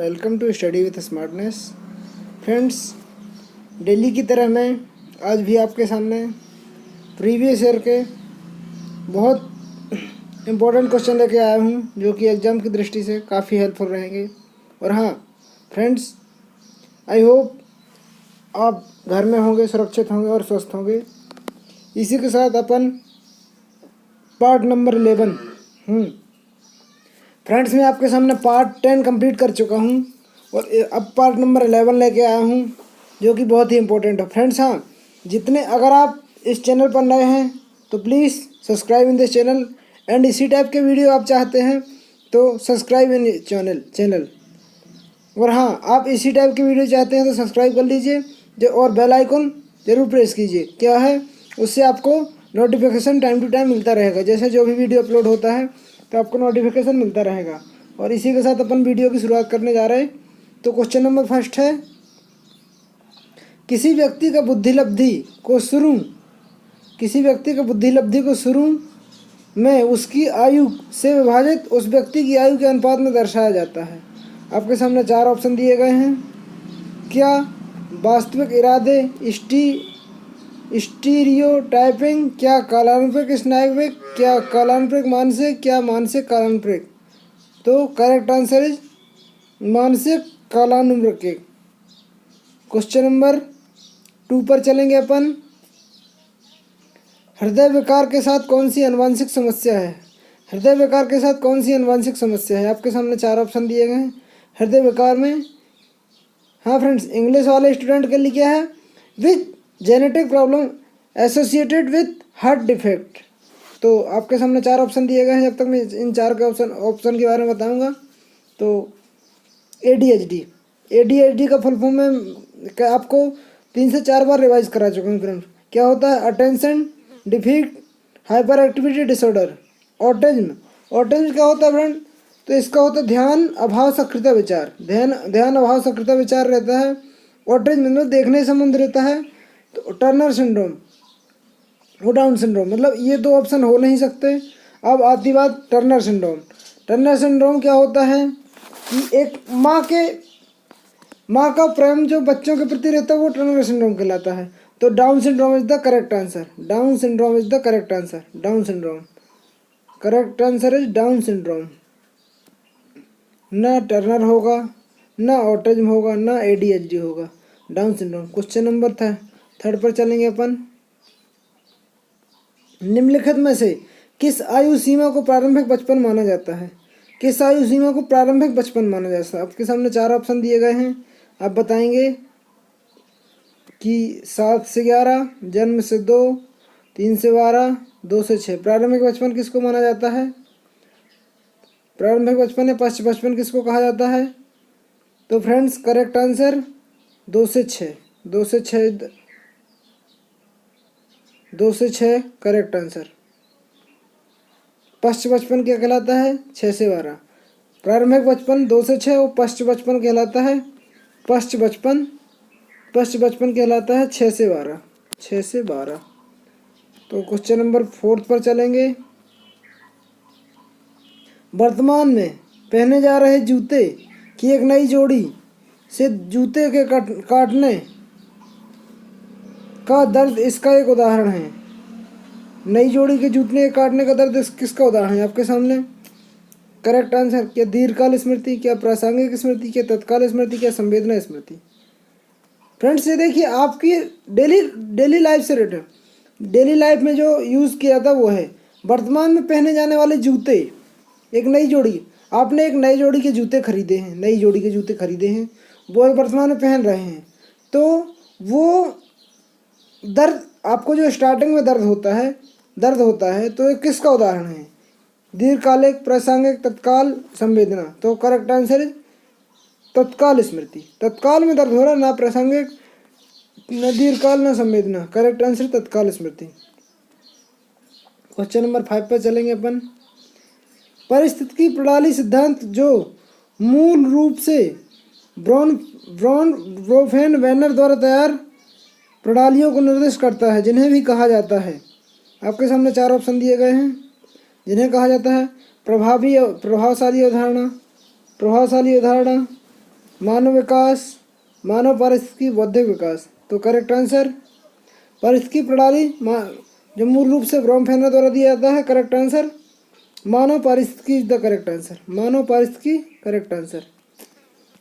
Welcome to study with smartness. Friends, daily की तरह मैं आज भी आपके सामने प्रीवियस ईयर के बहुत इम्पोर्टेंट क्वेश्चन लेके आया हूँ जो कि एग्ज़ाम की दृष्टि से काफ़ी हेल्पफुल रहेंगे। और हाँ फ्रेंड्स, आई होप आप घर में होंगे, सुरक्षित होंगे और स्वस्थ होंगे। इसी के साथ अपन पार्ट नंबर 11 फ्रेंड्स, मैं आपके सामने पार्ट 10 कंप्लीट कर चुका हूँ और अब पार्ट नंबर 11 लेके आया हूँ जो कि बहुत ही इम्पोर्टेंट है। फ्रेंड्स, हाँ, अगर आप इस चैनल पर नए हैं तो please subscribe in this channel and इसी टाइप के वीडियो आप चाहते हैं तो सब्सक्राइब इन चैनल। और हाँ, आप इसी टाइप की वीडियो चाहते हैं तो सब्सक्राइब कर लीजिए जो और बेल आइकन ज़रूर प्रेस कीजिए। क्या है, उससे आपको नोटिफिकेशन टाइम टू टाइम मिलता रहेगा। जैसे जो भी वीडियो अपलोड होता है तो आपको नोटिफिकेशन मिलता रहेगा। और इसी के साथ अपन वीडियो की शुरुआत करने जा रहे हैं। तो क्वेश्चन नंबर फर्स्ट है, किसी व्यक्ति का बुद्धि लब्धि को शुरू में उसकी आयु से विभाजित उस व्यक्ति की आयु के अनुपात में दर्शाया जाता है। आपके सामने 4 ऑप्शन दिए गए हैं। क्या वास्तविक इरादे, स्टीरियोटाइपिंग, क्या कालानुक्रमिक स्नायविक, क्या कालानुक्रमिक मानसिक, क्या मानसिक कालानुक्रमिक। तो करेक्ट आंसर इज मानसिक कालानुक्रमिक। क्वेश्चन नंबर 2 पर चलेंगे अपन। हृदय विकार के साथ कौन सी आनुवंशिक समस्या है? आपके सामने 4 ऑप्शन दिए गए हैं। हृदय विकार में, हाँ फ्रेंड्स, इंग्लिश वाले स्टूडेंट के लिए क्या है, with genetic problem associated with heart defect. तो आपके सामने 4 ऑप्शन दिए गए हैं। जब तक मैं इन 4 के ऑप्शन के बारे में बताऊंगा तो ADHD का फुल फॉर्म में आपको 3 से 4 बार रिवाइज करा चुका हूँ फ्रेंड्स। क्या होता है? Attention deficit hyper activity disorder. Autism क्या होता है फ्रेंड? तो इसका होता है ध्यान अभाव सक्रियता विचार। ध्यान अभाव सक्रियता विचार रहता है। ऑटिज्म में देखने से संबंध रहता है। तो टर्नर सिंड्रोम और डाउन सिंड्रोम, मतलब ये 2 ऑप्शन हो नहीं सकते। अब आती बात टर्नर सिंड्रोम क्या होता है कि एक माँ का प्रेम जो बच्चों के प्रति रहता है वो टर्नर सिंड्रोम कहलाता है। तो down syndrome is the correct answer. Correct answer is down syndrome. ना टर्नर होगा, ना ऑटिज्म होगा, ना ADHD होगा, डाउन सिंड्रोम। क्वेश्चन नंबर 3 पर चलेंगे अपन। निम्नलिखित में से किस आयु सीमा को प्रारंभिक बचपन माना जाता है? आपके सामने 4 ऑप्शन दिए गए हैं। आप बताएंगे कि 7 से 11, जन्म से 2, 3 से 12, 2 से 6। प्रारंभिक बचपन किसको माना जाता है? प्रारंभिक बचपन या पश्च बचपन किसको कहा जाता है? तो फ्रेंड्स, करेक्ट आंसर 2 से 6। 2 से 6 करेक्ट आंसर। पश्च बचपन क्या कहलाता है? 6 से 12। प्रारंभिक बचपन 2 से 6 और पश्च बचपन कहलाता है 6 से 12। तो क्वेश्चन नंबर 4 पर चलेंगे। वर्तमान में पहने जा रहे जूते की एक नई जोड़ी से जूते के काटने का दर्द इसका एक उदाहरण है। नई जोड़ी के जूते काटने का दर्द किसका उदाहरण है? आपके सामने करेक्ट आंसर, क्या दीर्घकाल स्मृति, क्या प्रासंगिक स्मृति, क्या तत्काल स्मृति, क्या संवेदना स्मृति। फ्रेंड्स, ये देखिए आपकी डेली लाइफ से रिलेटेड, डेली लाइफ में जो यूज़ किया था वो है वर्तमान में पहने जाने वाले जूते, एक नई जोड़ी। आपने एक नई जोड़ी के जूते खरीदे हैं, वो वर्तमान में पहन रहे हैं। तो वो दर्द, आपको जो स्टार्टिंग में दर्द होता है तो ये किसका उदाहरण है? दीर्घकालिक, प्रासंगिक, तत्काल, संवेदना। तो करेक्ट आंसर इज तत्काल स्मृति। तत्काल में दर्द हो रहा, ना प्रासंगिक, न दीर्घकाल, न संवेदना। करेक्ट आंसर तत्काल स्मृति। क्वेश्चन नंबर 5 पर चलेंगे अपन। परिस्थितिकी प्रणाली सिद्धांत जो मूल रूप से ब्रोफेन वेनर द्वारा तैयार प्रणालियों को निर्दिष्ट करता है, जिन्हें भी कहा जाता है। आपके सामने 4 ऑप्शन दिए गए हैं। जिन्हें कहा जाता है प्रभावशाली अवधारणा, मानव विकास, मानव पारिस्थितिकी, बौद्धिक विकास। तो करेक्ट आंसर पारिस्थितिकी प्रणाली जो मूल रूप से ब्रॉमफेनर द्वारा दिया जाता है। करेक्ट आंसर मानव पारिस्थितिकी इज द करेक्ट आंसर। मानव पारिस्थितिकी करेक्ट आंसर।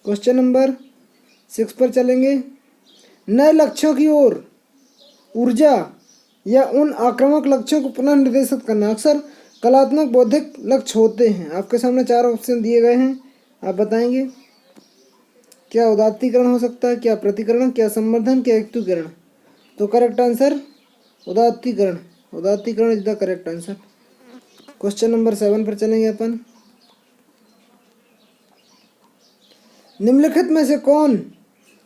क्वेश्चन नंबर 6 पर चलेंगे। नए लक्ष्यों की ओर ऊर्जा या उन आक्रामक लक्ष्यों को पुनः निर्देशित करना अक्सर कलात्मक बौद्धिक लक्ष्य होते हैं। आपके सामने 4 ऑप्शन दिए गए हैं, आप बताएंगे। क्या उदात्तीकरण हो सकता है, क्या प्रतिकरण, क्या संवर्धन, क्या एकत्रीकरण। तो करेक्ट आंसर उदात्तीकरण। उदात्तीकरण is the correct answer. Question number 7 पर चलेंगे अपन। निम्नलिखित में से कौन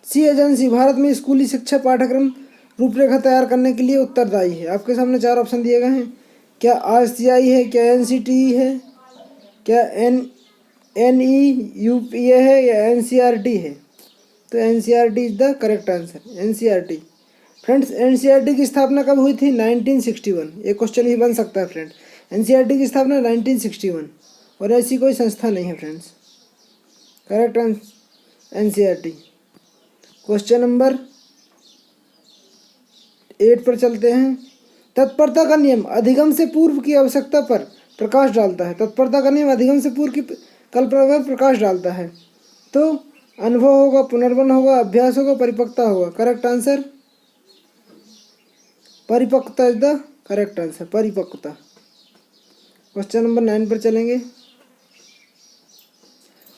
सी एजेंसी भारत में स्कूली शिक्षा पाठ्यक्रम रूपरेखा तैयार करने के लिए उत्तरदायी है। आपके सामने 4 ऑप्शन दिए गए हैं। क्या RCI है, क्या NCTE है, क्या NEUPA है, या NCERT है। तो NCERT is the correct answer. NCERT। Friends NCERT की स्थापना कब हुई थी? 1961। ये क्वेश्चन ही बन सकता है फ्रेंड। NCERT की स्थापना 1961 और ऐसी कोई संस्था नहीं है friends. Correct answer NCERT। Question number 8 पर चलते हैं। तत्परता का नियम अधिगम से पूर्व की आवश्यकता पर प्रकाश डालता है। तत्परता का नियम अधिगम से पूर्व की कल्पना पर प्रकाश डालता है। तो अनुभव होगा, पुनर्वन होगा, अभ्यास होगा, परिपक्वता होगा। करेक्ट आंसर परिपक्वता इज द करेक्ट आंसर। परिपक्वता। क्वेश्चन नंबर 9 पर चलेंगे।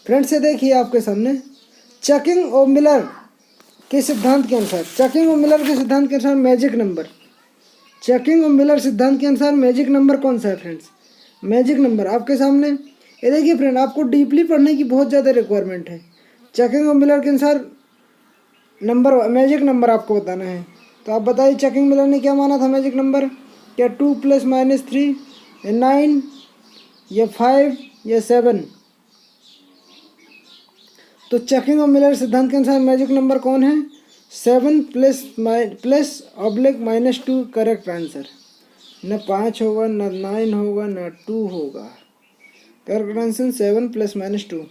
फ्रेंड्स से देखिए आपके सामने चकिंग और मिलर के सिद्धांत के अनुसार, चकिंग और मिलर के सिद्धांत के अनुसार मैजिक नंबर, चकिंग और मिलर सिद्धांत के अनुसार मैजिक नंबर कौन सा है फ्रेंड्स? मैजिक नंबर आपके सामने ये देखिए फ्रेंड, आपको डीपली पढ़ने की बहुत ज़्यादा रिक्वायरमेंट है। चकिंग और मिलर के अनुसार नंबर, मैजिक नंबर आपको बताना है। तो आप बताइए चकिंग मिलर ने क्या माना था मैजिक नंबर? क्या 2 + -3 या 9 या 5 या 7? तो चकिंग और मिलर सिद्धांत के अनुसार मैजिक नंबर कौन है? 7 + -2 करेक्ट आंसर। न 5 होगा, न 9 होगा, न 2 होगा। Correct answer 7 + -2।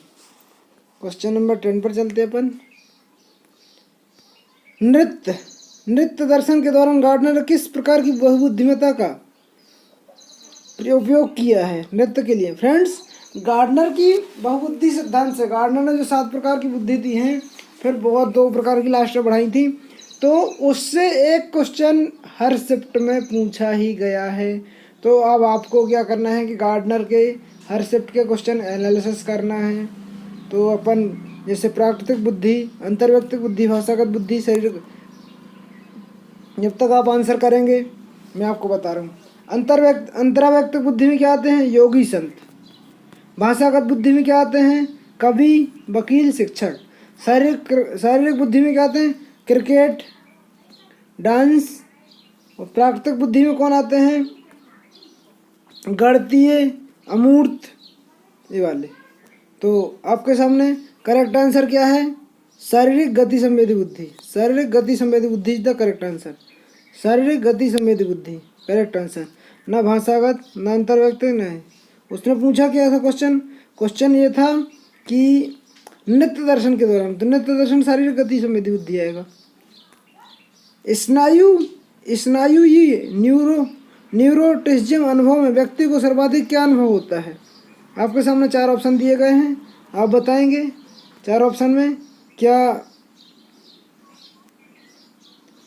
क्वेश्चन नंबर 10 पर चलते हैं अपन। नृत्य दर्शन के दौरान गार्डनर ने किस प्रकार की बहुबुद्धिमत्ता का उपयोग किया है नृत्य के लिए? फ्रेंड्स गार्डनर की बहुबुद्धि सिद्धांत से गार्डनर ने जो 7 प्रकार की बुद्धि दी हैं, फिर बहुत 2 प्रकार की लास्ट में बढ़ाई थी, तो उससे एक क्वेश्चन हर शिफ्ट में पूछा ही गया है। तो अब आपको क्या करना है कि गार्डनर के हर शिफ्ट के क्वेश्चन एनालिसिस करना है। तो अपन जैसे प्राकृतिक बुद्धि, अंतर्व्यक्तिक बुद्धि, भाषागत बुद्धि, शरीर, जब तक आप आंसर करेंगे मैं आपको बता रहा हूँ। अंतराव्यक्तिक बुद्धि में क्या आते हैं? योगी संत। भाषागत बुद्धि में क्या आते हैं? कवि, वकील, शिक्षक। शारीरिक बुद्धि में क्या आते हैं? Cricket, dance. और प्राकृतिक बुद्धि में कौन आते हैं? गणितीय, अमूर्त, ये वाले। तो आपके सामने करेक्ट आंसर क्या है? शारीरिक गति संवेदी बुद्धि। शारीरिक गति संवेदी बुद्धि इज द करेक्ट आंसर। शारीरिक गति संवेदी बुद्धि करेक्ट आंसर। ना भाषागत, ना अंतर्व्यक्तिक, न उसने पूछा क्या था क्वेश्चन? क्वेश्चन ये था कि नृत्य दर्शन के दौरान, तो नृत्य दर्शन शारीरिक गति संवेदी बुद्धि आएगा। स्नायु ये न्यूरोटिज्म अनुभव में व्यक्ति को सर्वाधिक क्या अनुभव होता है? आपके सामने 4 ऑप्शन दिए गए हैं, आप बताएंगे। 4 ऑप्शन में क्या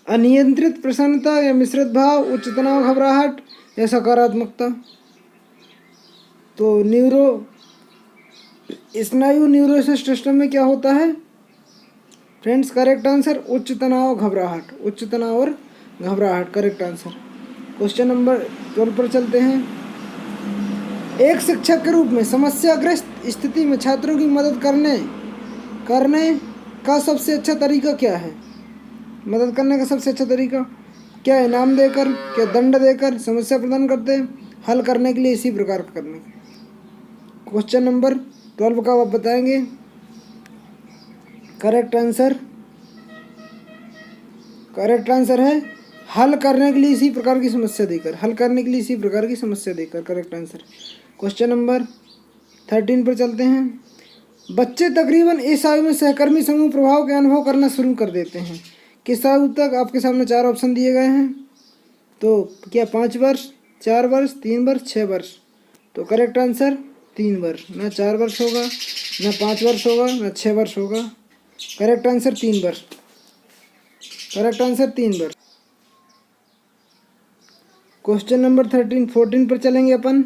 अनियंत्रित प्रसन्नता, या मिश्रित भाव, उच्च तनाव, घबराहट, या सकारात्मकता। तो स्नायु न्यूरोसिस सिस्टम में क्या होता है फ्रेंड्स? करेक्ट आंसर उच्च तनाव, घबराहट। उच्च तनाव और घबराहट करेक्ट आंसर। क्वेश्चन नंबर 12 पर चलते हैं। एक शिक्षक के रूप में समस्याग्रस्त स्थिति में छात्रों की मदद करने का सबसे अच्छा तरीका क्या है? मदद करने का सबसे अच्छा तरीका क्या? इनाम देकर, क्या दंड देकर, समस्या प्रदान करते, हल करने के लिए इसी प्रकार का करने। क्वेश्चन नंबर 12 का आप बताएंगे। करेक्ट आंसर है हल करने के लिए इसी प्रकार की समस्या देकर। हल करने के लिए इसी प्रकार की समस्या देकर करेक्ट आंसर। क्वेश्चन नंबर 13 पर चलते हैं। बच्चे तकरीबन इस आयु में सहकर्मी समूह प्रभाव के अनुभव करना शुरू कर देते हैं। किस आयु तक? आपके सामने 4 ऑप्शन दिए गए हैं। तो क्या 5 वर्ष, 4 वर्ष, 3 वर्ष, 6 वर्ष? तो करेक्ट आंसर 3 वर्ष। ना 4 वर्ष होगा, ना 5 वर्ष होगा, ना 6 वर्ष होगा। करेक्ट आंसर 3 वर्ष। करेक्ट आंसर 3 वर्ष। क्वेश्चन नंबर 14 पर चलेंगे अपन।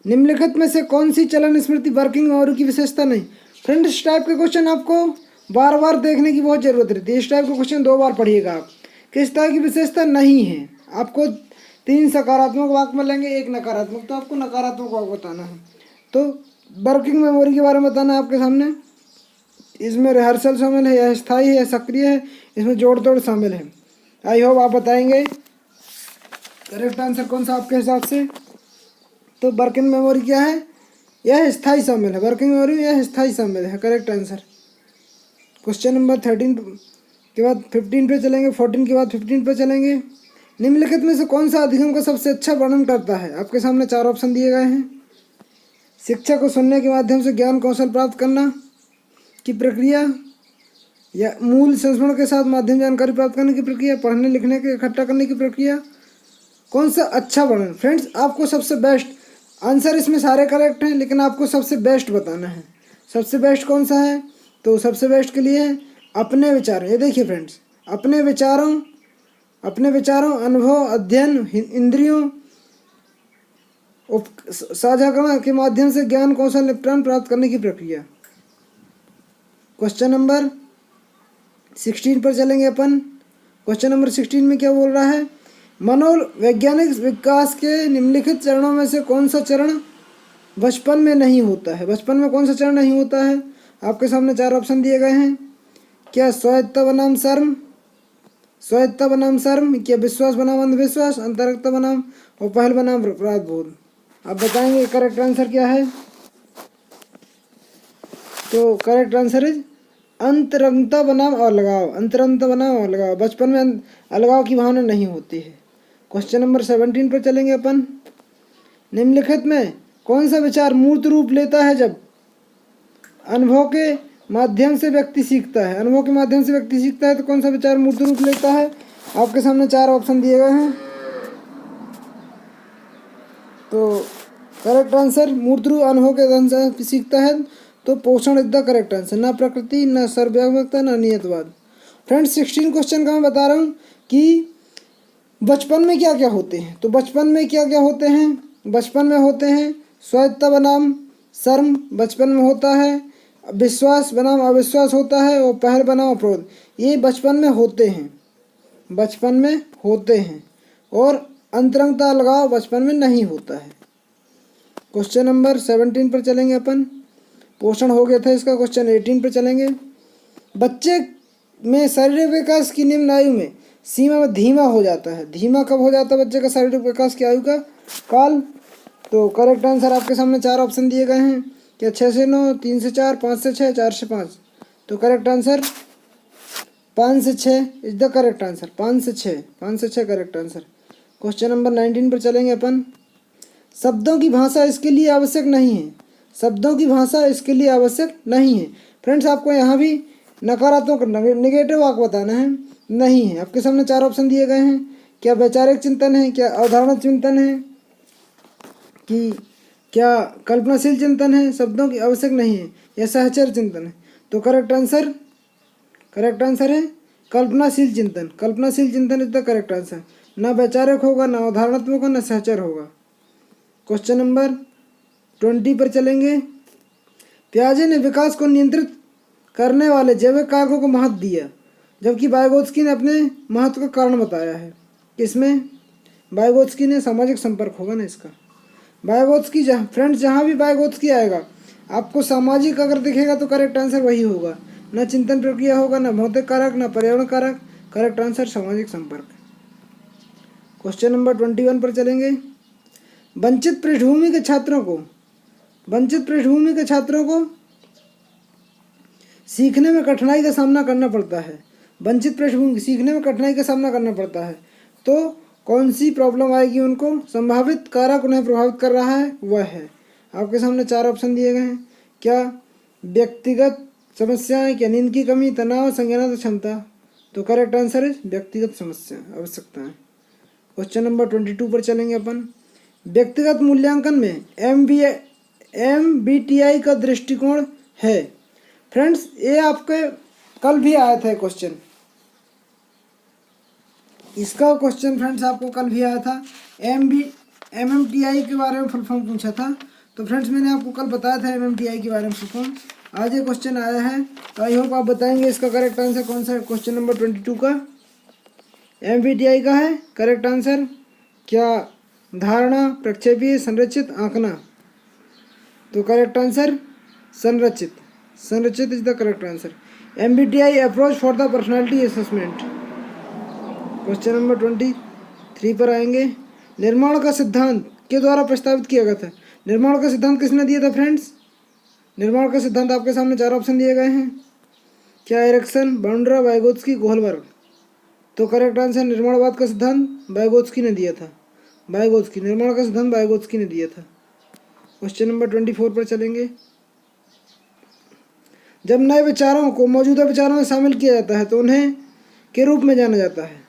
निम्नलिखित में से कौन सी चलन स्मृति वर्किंग मेमोरी की विशेषता नहीं? फ्रेंड्स, इस टाइप के क्वेश्चन आपको बार बार देखने की बहुत ज़रूरत रहती है। इस टाइप के क्वेश्चन 2 बार पढ़िएगा आप। किस तरह की विशेषता नहीं है? आपको 3 सकारात्मक वाक्य मिलेंगे, 1 नकारात्मक, तो आपको नकारात्मक वाक्य बताना है। तो वर्किंग मेमोरी के बारे में बताना है आपके सामने। इसमें रिहर्सल शामिल है, या स्थायी है, या सक्रिय है, इसमें जोड़ तोड़ शामिल है। आई होप आप बताएंगे करेक्ट आंसर कौन सा आपके हिसाब से। तो वर्किंग मेमोरी क्या है? यह स्थायी शामिल है। वर्किंग मेमोरी में यह स्थायी शामिल है। Correct answer. क्वेश्चन नंबर 13 के बाद 15 पे चलेंगे, 14 के बाद 15 पे चलेंगे। निम्नलिखित में से कौन सा अधिगम का सबसे अच्छा वर्णन करता है? आपके सामने 4 ऑप्शन दिए गए हैं। शिक्षा को सुनने के माध्यम से ज्ञान कौशल प्राप्त करना की प्रक्रिया, या मूल संस्मरण के साथ माध्यम जानकारी प्राप्त करने की प्रक्रिया, पढ़ने लिखने के इकट्ठा करने की प्रक्रिया। कौन सा अच्छा वर्णन? फ्रेंड्स, आपको सबसे बेस्ट आंसर, इसमें सारे करेक्ट हैं, लेकिन आपको सबसे बेस्ट बताना है। सबसे बेस्ट कौन सा है? तो सबसे बेस्ट के लिए अपने विचार। ये देखिए फ्रेंड्स, अपने विचारों, अनुभव, अध्ययन, इंद्रियों साझाकरण के माध्यम से ज्ञान कौशल निपटान प्राप्त करने की प्रक्रिया। क्वेश्चन नंबर 16 पर चलेंगे अपन। क्वेश्चन नंबर 16 में क्या बोल रहा है? मनोवैज्ञानिक विकास के निम्नलिखित चरणों में से कौन सा चरण बचपन में नहीं होता है? बचपन में कौन सा चरण नहीं होता है? आपके सामने 4 ऑप्शन दिए गए हैं। क्या स्वायत्तता बनाम शर्म, क्या विश्वास बनाम अंधविश्वास, अंतरंगता बनाम और पहल बनाम अपराध बोध? आप बताएंगे करेक्ट आंसर क्या है। तो करेक्ट आंसर इज अंतरंगता बनाम अलगाव। अंतरंगता बनाम अलगाव। बचपन में अलगाव की भावना नहीं होती है। क्वेश्चन नंबर 17 पर चलेंगे अपन। निम्नलिखित में कौन सा विचार मूर्त रूप लेता है जब अनुभव के माध्यम से व्यक्ति सीखता है? अनुभव के माध्यम से व्यक्ति सीखता है तो कौन सा विचार मूर्त रूप लेता है? आपके सामने 4 ऑप्शन दिए गए हैं। तो करेक्ट आंसर मूर्त रूप अनुभव के आधार से सीखता है, तो पोषण इज द करेक्ट आंसर। ना प्रकृति, ना सर्वव्यापकता, ना नियतवाद। फ्रेंड्स, 16 क्वेश्चन का मैं बता रहा हूँ कि बचपन में क्या क्या होते हैं। तो बचपन में क्या क्या होते हैं? बचपन में होते हैं स्वायत्तता बनाम शर्म, बचपन में होता है विश्वास बनाम अविश्वास होता है, और पहल बनाम अपरोध। ये बचपन में होते हैं, बचपन में होते हैं। और अंतरंगता अलगाव बचपन में नहीं होता है। क्वेश्चन नंबर 17 पर चलेंगे अपन। पोषण हो गया था इसका। क्वेश्चन 18 पर चलेंगे। बच्चे में शारीरिक विकास की निम्न आयु में सीमा में धीमा हो जाता है। धीमा कब हो जाता है बच्चे का शारीरिक विकास की आयु का काल? तो करेक्ट आंसर आपके सामने 4 ऑप्शन दिए गए हैं। क्या 6 से 9, 3 से 4, 5 से 6, 4 से 5? तो करेक्ट आंसर 5 से 6 इज द करेक्ट आंसर। 5 से 6 करेक्ट आंसर। क्वेश्चन नंबर 19 पर चलेंगे अपन। शब्दों की भाषा इसके लिए आवश्यक नहीं है। शब्दों की भाषा इसके लिए आवश्यक नहीं है। फ्रेंड्स, आपको यहाँ भी नकारात्मक निगेटिव वाक्य बताना है। नहीं है। आपके सामने 4 ऑप्शन दिए गए हैं। क्या वैचारिक चिंतन है, क्या अवधारणा चिंतन है, कि क्या कल्पनाशील चिंतन है? शब्दों की आवश्यक नहीं है, या सहचर चिंतन है? तो करेक्ट आंसर है कल्पनाशील चिंतन। कल्पनाशील चिंतन इज द करेक्ट आंसर। ना वैचारिक होगा, ना अवधारणात्मक होगा, ना सहचर होगा। क्वेश्चन नंबर 20 पर चलेंगे। पियाजे ने विकास को नियंत्रित करने वाले जैविक कारकों को महत्व दिया, जबकि वाइगोत्स्की ने अपने महत्व का कारण बताया है। किसमें? वाइगोत्स्की ने। सामाजिक संपर्क होगा ना इसका। वाइगोत्स्की फ्रेंड्स, जहाँ भी वाइगोत्स्की आएगा आपको सामाजिक अगर दिखेगा तो करेक्ट आंसर वही होगा। ना चिंतन प्रक्रिया होगा, ना भौतिक कारक, ना पर्यावरण कारक। करेक्ट आंसर सामाजिक संपर्क। क्वेश्चन नंबर 21 पर चलेंगे। वंचित पृष्ठभूमि के छात्रों को सीखने में कठिनाई का सामना करना पड़ता है। वंचित पृष्ठभूमि सीखने में कठिनाई का सामना करना पड़ता है, तो कौन सी प्रॉब्लम आएगी उनको? संभावित कारक उन्हें प्रभावित कर रहा है वह है। आपके सामने 4 ऑप्शन दिए गए हैं। क्या व्यक्तिगत समस्याएं, क्या नींद की कमी, तनाव, संज्ञानात्मक क्षमता। तो करेक्ट आंसर है व्यक्तिगत समस्या आवश्यकताएं। क्वेश्चन नंबर 22 पर चलेंगे अपन। व्यक्तिगत मूल्यांकन में MBTI का दृष्टिकोण है। फ्रेंड्स ये आपके कल भी आया था क्वेश्चन, इसका क्वेश्चन फ्रेंड्स आपको कल भी आया था। MMTI के बारे में फुल फॉर्म पूछा था। तो फ्रेंड्स मैंने आपको कल बताया था MMTI के बारे में फुल फॉर्म। आज ये क्वेश्चन आया है, तो आई होप आप बताएंगे इसका करेक्ट आंसर कौन सा है। क्वेश्चन नंबर 22 का MBTI का है करेक्ट आंसर क्या धारणा, प्रक्षेपीय, संरचित, आंकना। तो करेक्ट आंसर संरचित, संरचित is the correct answer. MBTI approach for the personality assessment. Question number 23 पर आएंगे। निर्माण का सिद्धांत के द्वारा प्रस्तावित किया गया था। निर्माण का सिद्धांत किसने दिया था फ्रेंड्स? निर्माण का सिद्धांत आपके सामने 4 ऑप्शन दिए गए हैं। क्या एरिक्सन, बाउंड्रा, वाइगोत्स्की, गोलबर्ग। तो करेक्ट आंसर निर्माणवाद का सिद्धांत वाइगोत्स्की ने दिया था। वाइगोत्स्की, निर्माण का सिद्धांत वाइगोत्स्की ने दिया था। क्वेश्चन नंबर 24 पर चलेंगे। जब नए विचारों को मौजूदा विचारों में शामिल किया जाता है तो उन्हें के रूप में जाना जाता है।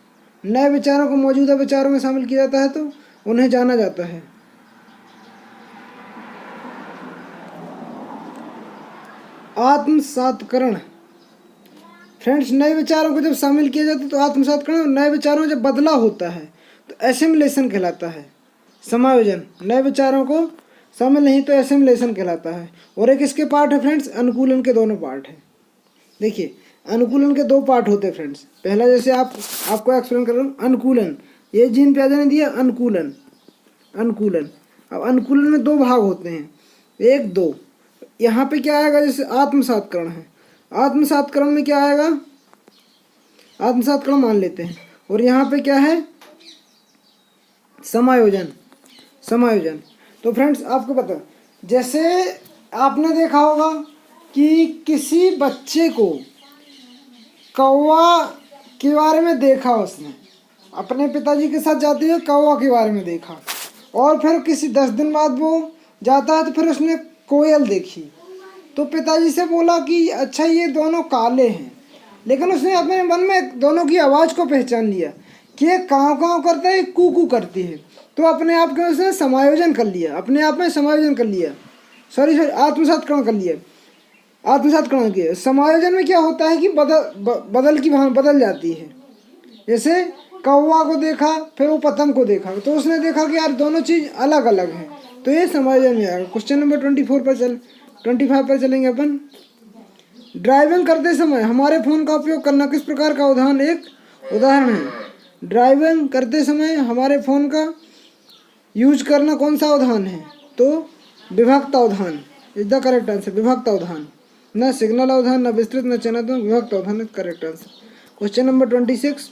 नए विचारों को मौजूदा विचारों में शामिल किया जाता है तो उन्हें जाना जाता है। आत्मसातकरण। फ्रेंड्स नए विचारों को जब शामिल किया जाता है तो आत्मसातकरण, और नए विचारों में जब बदलाव होता है तो एसिमिलेशन कहलाता है। समायोजन, नए विचारों को शामिल नहीं तो एसिमिलेशन कहलाता है। और एक इसके पार्ट है फ्रेंड्स अनुकूलन के दोनों पार्ट हैं। देखिए अनुकूलन के 2 पार्ट होते हैं फ्रेंड्स। पहला जैसे आपको एक्सप्लेन कर रहा हूँ अनुकूलन, ये जीन प्याजे ने दिया अनुकूलन। अनुकूलन, अब अनुकूलन में 2 भाग होते हैं, 1 2। यहाँ पे क्या आएगा, जैसे आत्मसातकरण है, आत्मसातकरण में क्या आएगा, आत्मसातकरण मान लेते हैं। और यहाँ पे क्या है, समायोजन, समायोजन। तो फ्रेंड्स आपको पता, जैसे आपने देखा होगा कि किसी बच्चे को कौवा के बारे में देखा, उसने अपने पिताजी के साथ जाते हुए कौवा के बारे में देखा, और फिर किसी 10 दिन बाद वो जाता है तो फिर उसने कोयल देखी। तो पिताजी से बोला कि अच्छा ये दोनों काले हैं, लेकिन उसने अपने मन में दोनों की आवाज़ को पहचान लिया कि ये काँव काँव करता है, कू कू करती है। तो अपने आप के उसने समायोजन कर लिया, अपने आप में समायोजन कर लिया, सॉरी आत्मसातकरण कर लिया। आत्मसातकरण किया, समायोजन में क्या होता है कि बदल जाती है। जैसे कौवा को देखा फिर वो पतंग को देखा, तो उसने देखा कि यार दोनों चीज़ अलग अलग हैं, तो ये समायोजन में आएगा। क्वेश्चन नंबर 25 पर चलेंगे अपन। ड्राइविंग करते समय हमारे फ़ोन का उपयोग करना किस प्रकार का उदाहरण एक उदाहरण है। ड्राइविंग करते समय हमारे फ़ोन का यूज करना कौन सा उदाहरण है, तो विभक्त अवधान इज द करेक्ट आंसर। विभक्त अवधान, न सिग्नल अवधान, न विस्तृत, न चयनात्मक, विभक्त अवधान is correct answer. Question number 26।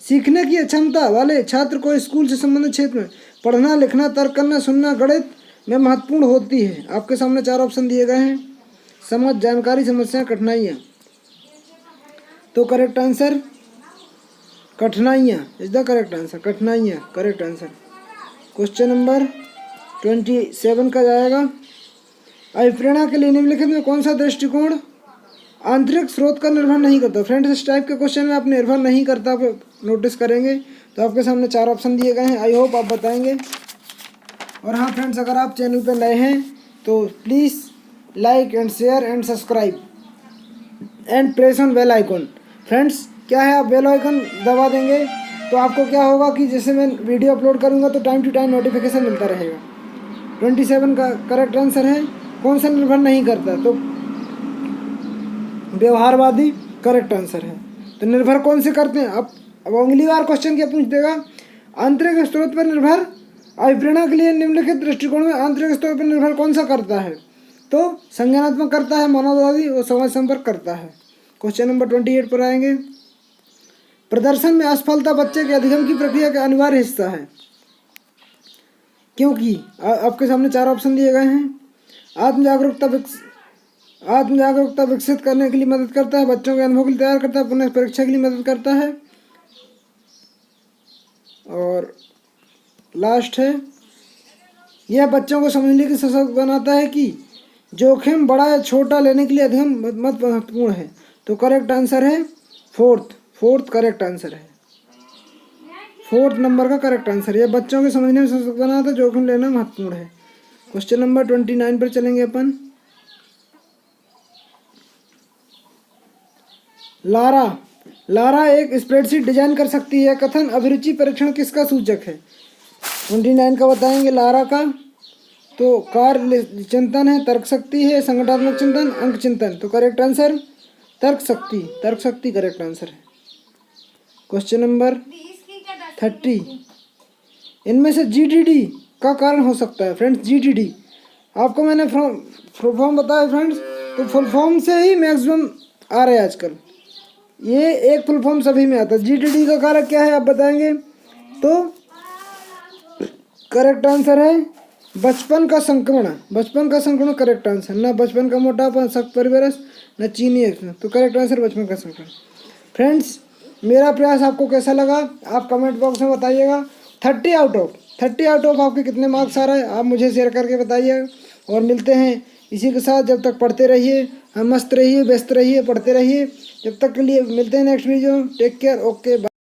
सीखने की अक्षमता वाले छात्र को स्कूल से संबंधित क्षेत्र में पढ़ना, लिखना, तर्क करना, सुनना, गणित में महत्वपूर्ण होती है। आपके सामने 4 ऑप्शन दिए गए हैं। समझ, जानकारी, समस्या, कठिनाइयाँ। तो करेक्ट आंसर कठिनाइयाँ इज द करेक्ट आंसर। कठिनाइयाँ करेक्ट आंसर। क्वेश्चन नंबर 27 का जाएगा। अभिप्रेरणा के लिए निम्नलिखित में कौन सा दृष्टिकोण आंतरिक स्रोत का निर्भर नहीं करता। फ्रेंड्स इस टाइप के क्वेश्चन में आप निर्भर नहीं करता पे नोटिस करेंगे। तो आपके सामने 4 ऑप्शन दिए गए हैं, आई होप आप बताएंगे। और हाँ फ्रेंड्स, अगर आप चैनल पर नए हैं तो please like and share and subscribe and press on bell icon. Friends क्या है, आप बेल आइकन दबा देंगे तो आपको क्या होगा कि जैसे मैं वीडियो अपलोड करूँगा तो टाइम टू टाइम नोटिफिकेशन मिलता रहेगा। 27 का करेक्ट आंसर है कौन सा निर्भर नहीं करता, तो व्यवहारवादी करेक्ट आंसर है। तो निर्भर कौन से करते हैं, अब अगली बार क्वेश्चन क्या पूछ देगा, आंतरिक स्रोत पर निर्भर अभिप्रेरणा के लिए निम्नलिखित दृष्टिकोण में आंतरिक स्रोत पर निर्भर कौन सा करता है, तो संज्ञानात्मक करता है, मनोवादी और समाज संपर्क करता है। क्वेश्चन नंबर 28 पर आएंगे। प्रदर्शन में असफलता बच्चे के अधिगम की प्रक्रिया का अनिवार्य हिस्सा है, क्योंकि आपके सामने 4 ऑप्शन दिए गए हैं। आत्म जागरूकता विकसित करने के लिए मदद करता है, बच्चों के अनुभव के लिए तैयार करता है, पुनः परीक्षा के लिए मदद करता है, और लास्ट है यह बच्चों को समझने की सशक्त बनाता है कि जोखिम बड़ा या छोटा लेने के लिए अधिगम मत महत्वपूर्ण है। तो करेक्ट आंसर है फोर्थ करेक्ट आंसर है, 4 नंबर का करेक्ट आंसर है। बच्चों के समझने में सशक्त बना तो जोखिम लेना महत्वपूर्ण है। क्वेश्चन नंबर 29 पर चलेंगे अपन। लारा एक स्प्रेडशीट डिजाइन कर सकती है। कथन अभिरुचि परीक्षण किसका सूचक है? 29 का बताएंगे लारा का। तो कार्य चिंतन है, तर्क शक्ति है, संगठनात्मक चिंतन, अंक चिंतन। तो करेक्ट आंसर तर्क शक्ति करेक्ट आंसर है। क्वेश्चन नंबर 30, इनमें से जीटीडी का कारण हो सकता है। फ्रेंड्स जीटीडी आपको मैंने फुल फॉर्म बताया फ्रेंड्स, तो फुल फॉर्म से ही मैक्सिमम आ रहे हैं आजकल, ये एक फुल फॉर्म सभी में आता है। जीटीडी का कारक क्या है आप बताएंगे? तो करेक्ट आंसर है बचपन का संक्रमण करेक्ट आंसर। ना बचपन का मोटापा, सख्त परिवेश, न चीनी एक्शन। तो करेक्ट आंसर बचपन का संक्रमण। फ्रेंड्स मेरा प्रयास आपको कैसा लगा आप कमेंट बॉक्स में बताइएगा। 30 आउट ऑफ आपके कितने मार्क्स आ रहे हैं आप मुझे शेयर करके बताइएगा। और मिलते हैं इसी के साथ, जब तक पढ़ते रहिए, हम मस्त रहिए, व्यस्त रहिए, पढ़ते रहिए। जब तक के लिए मिलते हैं next video. Take care, okay.